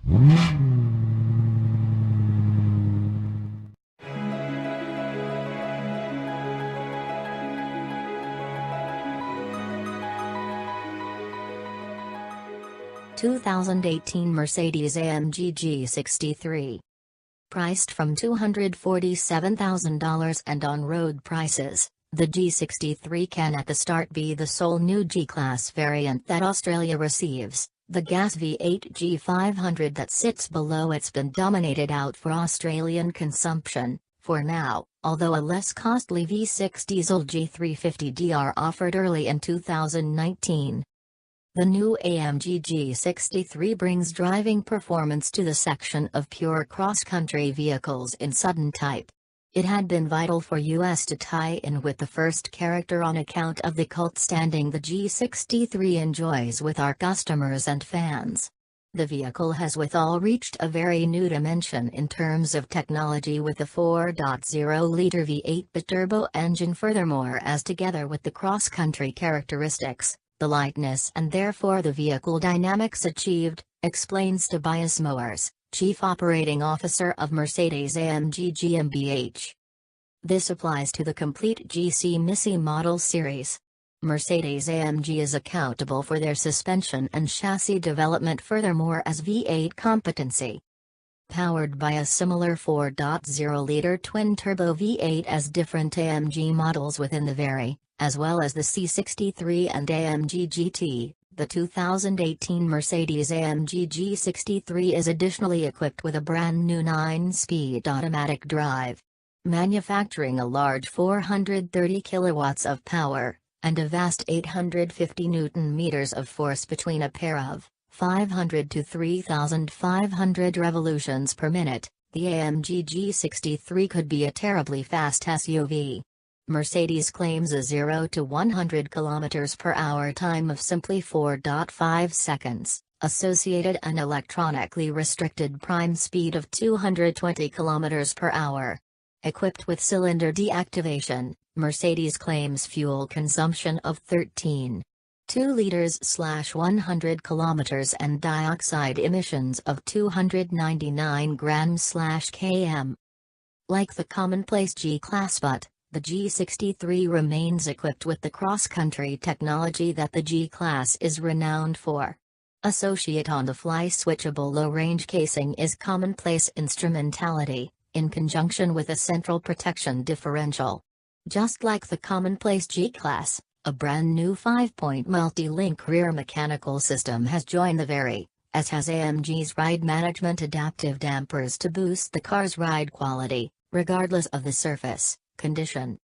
2018 Mercedes-AMG G63. Priced from $247,000 and on-road prices, the G63 can at the start be the sole new G-Class variant that Australia receives. The gas V8 G500 that sits below it's been dominated out for Australian consumption, for now, although a less costly V6 diesel G350D are offered early in 2019. The new AMG G63 brings driving performance to the section of pure cross-country vehicles in Sudden type. It had been vital for US to tie in with the first character on account of the cult standing the G63 enjoys with our customers and fans. The vehicle has withal reached a very new dimension in terms of technology with the 4.0-liter V8 biturbo engine, furthermore, as together with the cross-country characteristics, the lightness and therefore the vehicle dynamics achieved, explains Tobias Moers, Chief Operating Officer of Mercedes-AMG GmbH. This applies to the complete G63 model series. Mercedes-AMG is accountable for their suspension and chassis development, furthermore as V8 competency. Powered by a similar 4.0-liter twin-turbo V8 as different AMG models within the Very, as well as the C63 and AMG GT, the 2018 Mercedes-AMG G63 is additionally equipped with a brand new 9-speed automatic drive, manufacturing a large 430 kilowatts of power, and a vast 850 Newton-meters of force between a pair of 500 to 3,500 revolutions per minute. The AMG G63 could be a terribly fast SUV. Mercedes claims a 0 to 100 km per hour time of simply 4.5 seconds, associated an electronically restricted prime speed of 220 km per hour. Equipped with cylinder deactivation, Mercedes claims fuel consumption of 13.2 liters/100 km and dioxide emissions of 299 grams/km. Like the commonplace G-Class, but the G63 remains equipped with the cross-country technology that the G-Class is renowned for. Associate on-the-fly switchable low-range casing is commonplace instrumentality, in conjunction with a central protection differential. Just like the commonplace G-Class, a brand new 5-point multi-link rear mechanical system has joined the Very, as has AMG's ride management adaptive dampers to boost the car's ride quality, regardless of the surface condition.